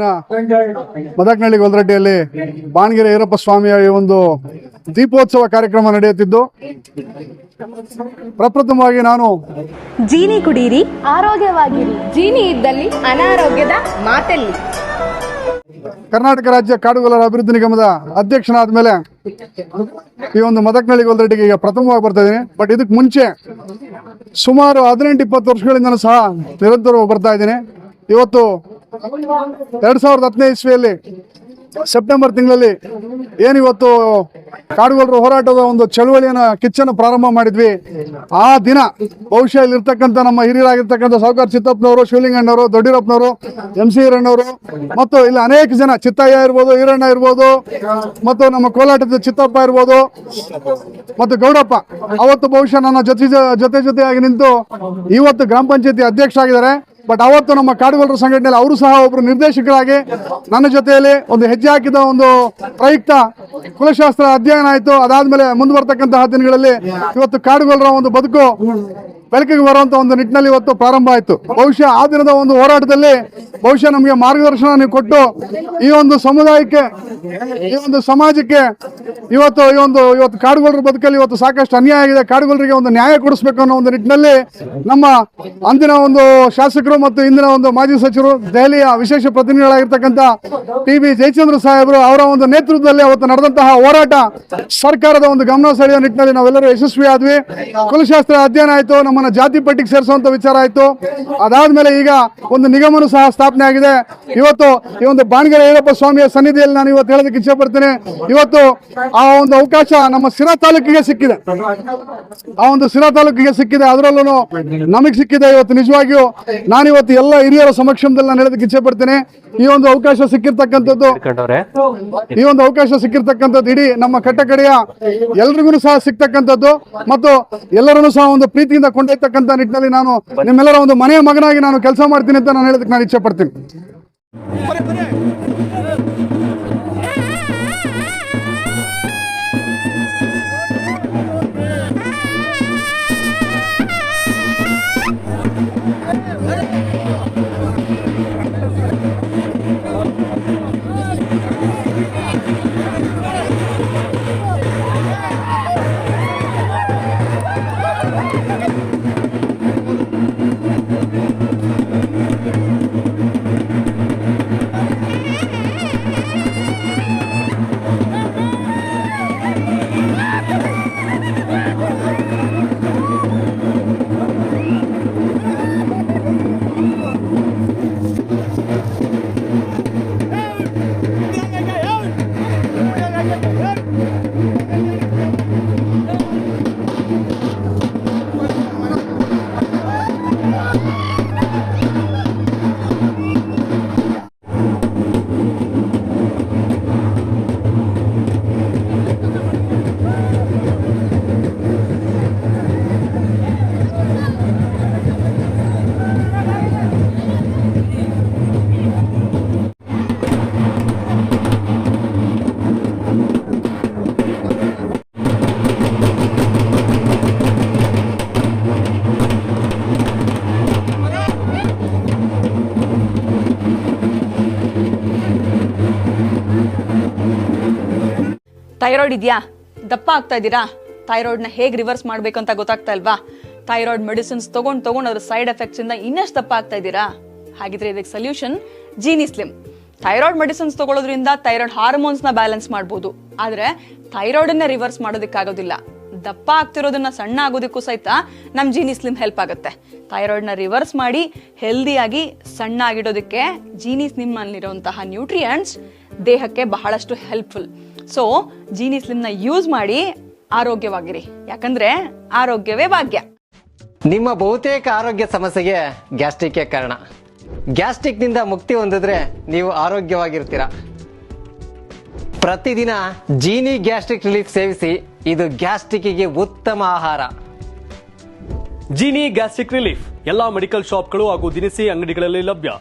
ತಾಲೂಕಿನ ಮದಕನಹಳ್ಳಿ ಗೊಲ್ರಡ್ಡಿಯಲ್ಲಿ ಬಾಣಗೆರೆ ಈರಪ್ಪ ಸ್ವಾಮಿಯ ಈ ಒಂದು ದೀಪೋತ್ಸವ ಕಾರ್ಯಕ್ರಮ ನಡೆಯುತ್ತಿದ್ದು, ಪ್ರಪ್ರಥಮವಾಗಿ ನಾನು ಜೀನಿ ಕುಡೀರಿ, ಆರೋಗ್ಯವಾಗಿರಿ. ಜೀನಿ ಇದ್ದಲ್ಲಿ ಅನಾರೋಗ್ಯದ ಮಾತೆಲ್ಲಿ. ಕರ್ನಾಟಕ ರಾಜ್ಯ ಕಾಡುಗೊಲ್ಲರ ಅಭಿವೃದ್ಧಿ ನಿಗಮದ ಅಧ್ಯಕ್ಷನಾದ ಮೇಲೆ ಈ ಒಂದು ಮದಕನಹಳ್ಳಿ ಗೊಲ್ರಡ್ಡಿಗೆ ಈಗ ಪ್ರಥಮವಾಗಿ ಬರ್ತಾ ಇದ್ದೀನಿ. ಬಟ್ ಇದಕ್ಕೆ ಮುಂಚೆ ಸುಮಾರು 18-20 ವರ್ಷಗಳಿಂದ ಸಹ ನಿರಂತರವಾಗಿ ಬರ್ತಾ ಇದ್ದೀನಿ. ಇವತ್ತು 2015 ಇಸ್ವಿಯಲ್ಲಿ ಸೆಪ್ಟೆಂಬರ್ ತಿಂಗಳಲ್ಲಿ ಏನಿವತ್ತು ಕಾಡುಗೊಲ್ಲರ ಹೋರಾಟದ ಒಂದು ಚಳುವಳಿಯನ್ನ ಕಿಚ್ಚನ್ನು ಪ್ರಾರಂಭ ಮಾಡಿದ್ವಿ. ಆ ದಿನ ಬಹುಶಃ ಇಲ್ಲಿರ್ತಕ್ಕಂಥ ನಮ್ಮ ಹಿರಿಯರಾಗಿರ್ತಕ್ಕಂಥ ಸಾವುಕಾರ ಚಿತ್ತಪ್ಪನವರು, ಶಿವಲಿಂಗಣ್ಣವರು, ದೊಡ್ಡಿರಪ್ಪನವರು, MC ಹಿರಣ್ಣವರು ಮತ್ತು ಇಲ್ಲಿ ಅನೇಕ ಜನ, ಚಿತ್ತಯ್ಯ ಇರ್ಬೋದು, ಈರಣ್ಣ ಇರ್ಬೋದು, ಮತ್ತು ನಮ್ಮ ಕೋಲಾಟದ ಚಿತ್ತಪ್ಪ ಇರ್ಬೋದು ಮತ್ತು ಗೌಡಪ್ಪ, ಅವತ್ತು ಬಹುಶಃ ನನ್ನ ಜೊತೆಯಾಗಿ ನಿಂತು ಇವತ್ತು ಗ್ರಾಮ ಪಂಚಾಯತಿ ಅಧ್ಯಕ್ಷ ಆಗಿದ್ದಾರೆ. ಬಟ್ ಅವತ್ತು ನಮ್ಮ ಕಾಡುಗೊಲ್ಲರ ಸಂಘಟನೆಯಲ್ಲಿ ಅವರು ಸಹ ಒಬ್ಬರು ನಿರ್ದೇಶಕರಾಗಿ ನನ್ನ ಜೊತೆಯಲ್ಲಿ ಒಂದು ಹೆಜ್ಜೆ ಹಾಕಿದ ಒಂದು ಪ್ರಯುಕ್ತ ಕುಲಶಾಸ್ತ್ರ ಅಧ್ಯಯನ ಆಯಿತು. ಅದಾದ್ಮೇಲೆ ಮುಂದುವರ್ತಕ್ಕಂತಹ ದಿನಗಳಲ್ಲಿ ಇವತ್ತು ಕಾಡುಗೊಲ್ಲರ ಒಂದು ಬದುಕು ಬೆಳಕಿಗೆ ಬರುವಂತ ಒಂದು ನಿಟ್ಟಿನಲ್ಲಿ ಇವತ್ತು ಪ್ರಾರಂಭ ಆಯಿತು. ಬಹುಶಃ ಆ ದಿನದ ಒಂದು ಹೋರಾಟದಲ್ಲಿ ಬಹುಶಃ ನಮಗೆ ಮಾರ್ಗದರ್ಶನ ನೀವು ಕೊಟ್ಟು ಈ ಒಂದು ಸಮುದಾಯಕ್ಕೆ, ಈ ಒಂದು ಸಮಾಜಕ್ಕೆ ಇವತ್ತು ಕಾಡುಗೊಲ್ಲರ ಬದುಕಲ್ಲಿ ಇವತ್ತು ಸಾಕಷ್ಟು ಅನ್ಯಾಯ ಆಗಿದೆ. ಕಾಡುಗೊಲ್ಲರಿಗೆ ಒಂದು ನ್ಯಾಯ ಕೊಡಿಸಬೇಕು ಅನ್ನೋ ಒಂದು ನಿಟ್ಟಿನಲ್ಲಿ ನಮ್ಮ ಅಂದಿನ ಒಂದು ಶಾಸಕರು ಮತ್ತು ಇಂದಿನ ಒಂದು ಮಾಜಿ ಸಚಿವರು, ದೆಹಲಿಯ ವಿಶೇಷ ಪ್ರತಿನಿಧಿಗಳಾಗಿರ್ತಕ್ಕಂಥ TB ಜಯಚಂದ್ರ ಸಾಹೇಬರು ಅವರ ಒಂದು ನೇತೃತ್ವದಲ್ಲಿ ಅವತ್ತು ನಡೆದಂತಹ ಹೋರಾಟ ಸರ್ಕಾರದ ಒಂದು ಗಮನ ಸೆಳೆಯುವ ನಿಟ್ಟಿನಲ್ಲಿ ನಾವೆಲ್ಲರೂ ಯಶಸ್ವಿ ಆದ್ವಿ. ಕುಲಶಾಸ್ತ್ರ ಅಧ್ಯಯನ ಆಯಿತು, ನಮ್ಮನ್ನ ಜಾತಿ ಪಟ್ಟಿಗೆ ಸೇರಿಸುವಂತ ವಿಚಾರ ಆಯಿತು. ಅದಾದ್ಮೇಲೆ ಈಗ ಒಂದು ನಿಗಮನೂ ಸಹ ಸ್ಥಾಪನೆ ಆಗಿದೆ. ಇವತ್ತು ಈ ಒಂದು ಬಾಣಗೆರೆ ಈರಪ್ಪ ಸ್ವಾಮಿಯ ಸನ್ನಿಧಿಯಲ್ಲಿ ನಾನು ಇವತ್ತು ಹೇಳೋದಕ್ಕೆ ಇಚ್ಛೆ ಪಡ್ತೇನೆ. ಇವತ್ತು ಆ ಒಂದು ಅವಕಾಶ ನಮ್ಮ ಸಿರಾ ತಾಲೂಕಿಗೆ ಸಿಕ್ಕಿದೆ. ಆ ಒಂದು ಸಿರಾ ತಾಲೂಕಿಗೆ ಸಿಕ್ಕಿದೆ, ಅದರಲ್ಲೂ ನಮಗೆ ಸಿಕ್ಕಿದೆ. ಇವತ್ತು ನಿಜವಾಗಿಯೂ ನಾನಿವತ್ತು ಎಲ್ಲ ಹಿರಿಯರ ಸಮಕ್ಷಮದಲ್ಲಿ ನಾನು ಹೇಳೋದಕ್ಕೆ ಇಚ್ಛೆ ಪಡ್ತೇನೆ. ಈ ಒಂದು ಅವಕಾಶ ಸಿಕ್ಕಿರ್ತಕ್ಕಂಥದ್ದು ಇಡೀ ನಮ್ಮ ಕಟ್ಟಕಡೆಯ ಎಲ್ರಿಗೂ ಸಹ ಸಿಗ್ತಕ್ಕಂಥದ್ದು ಮತ್ತು ಎಲ್ಲರನ್ನೂ ಸಹ ಒಂದು ಪ್ರೀತಿಯಿಂದ ಕೊಂಡೊಯ್ತಕ್ಕಂಥ ನಿಟ್ಟಿನಲ್ಲಿ ನಾನು ನಿಮ್ಮೆಲ್ಲರ ಒಂದು ಮನೆಯ ಮಗನಾಗಿ ನಾನು ಕೆಲಸ ಮಾಡ್ತೀನಿ ಅಂತ ನಾನು ಹೇಳೋದಕ್ಕೆ ನಾನು ಇಚ್ಛೆ ಪಡ್ತೀನಿ. ಥೈರಾಯ್ಡ್ ಇದೆಯಾ? ದಪ್ಪ ಆಗ್ತಾ ಇದ್ದೀರಾ? ಥೈರಾಯ್ಡ್ನ ಹೇಗೆ ರಿವರ್ಸ್ ಮಾಡಬೇಕು ಅಂತ ಗೊತ್ತಾಗ್ತಾ ಇಲ್ವಾ? ಥೈರಾಯ್ಡ್ ಮೆಡಿಸಿನ್ಸ್ ತಗೊಂಡು ಅದ್ರ ಸೈಡ್ ಎಫೆಕ್ಟ್ಸ್ ಇಂದ ಇನ್ನಷ್ಟು ದಪ್ಪ ಆಗ್ತಾ ಇದ್ದೀರಾ? ಹಾಗಿದ್ರೆ ಇದಕ್ಕೆ solution Genie Slim. Thyroid medicines ತಗೊಳ್ಳೋದ್ರಿಂದ ಥೈರಾಯ್ಡ್ ಹಾರ್ಮೋನ್ಸ್ ನ ಬ್ಯಾಲೆನ್ಸ್ ಮಾಡಬಹುದು, ಆದ್ರೆ ಥೈರಾಯ್ಡ್ ಅನ್ನ ರಿವರ್ಸ್ ಮಾಡೋದಕ್ಕಾಗೋದಿಲ್ಲ. ದಪ್ಪ ಆಗ್ತಿರೋದನ್ನ ಸಣ್ಣ ಆಗೋದಕ್ಕೂ ಸಹಿತ ನಮ್ ಜೀನಿ ಸ್ಲಿಮ್ ಹೆಲ್ಪ್ ಆಗುತ್ತೆ. ಥೈರಾಯ್ಡ್ ನ ರಿವರ್ಸ್ ಮಾಡಿ ಹೆಲ್ದಿಯಾಗಿ ಸಣ್ಣ ಆಗಿಡೋದಕ್ಕೆ ಜೀನಿ ಸ್ಲಿಮ್ ಅಲ್ಲಿರುವಂತಹ ನ್ಯೂಟ್ರಿಯೆಂಟ್ಸ್ ದೇಹಕ್ಕೆ ಬಹಳಷ್ಟು ಹೆಲ್ಪ್ಫುಲ್. ಸೊ ಜೀನಿ ಸ್ಲಿಮ್ ನ ಯೂಸ್ ಮಾಡಿ ಆರೋಗ್ಯವಾಗಿರಿ, ಯಾಕಂದ್ರೆ ಆರೋಗ್ಯವೇ ಭಾಗ್ಯ. ನಿಮ್ಮ ಬಹುತೇಕ ಆರೋಗ್ಯ ಸಮಸ್ಯೆಗೆ ಗ್ಯಾಸ್ಟ್ರಿಕ್ ಕಾರಣ. ಗ್ಯಾಸ್ಟ್ರಿಕ್ ನಿಂದ ಮುಕ್ತಿ ಹೊಂದಿದ್ರೆ ನೀವು ಆರೋಗ್ಯವಾಗಿರ್ತೀರಾ. ಪ್ರತಿದಿನ ಜೀನಿ ಗ್ಯಾಸ್ಟ್ರಿಕ್ ರಿಲೀಫ್ ಸೇವಿಸಿ, ಇದು ಗ್ಯಾಸ್ಟ್ರಿಕ್ಗೆ ಉತ್ತಮ ಆಹಾರ. ಜೀನಿ ಗ್ಯಾಸ್ಟ್ರಿಕ್ ರಿಲೀಫ್ ಎಲ್ಲಾ ಮೆಡಿಕಲ್ ಶಾಪ್ಗಳು ಹಾಗೂ ದಿನಸಿ ಅಂಗಡಿಗಳಲ್ಲಿ ಲಭ್ಯ.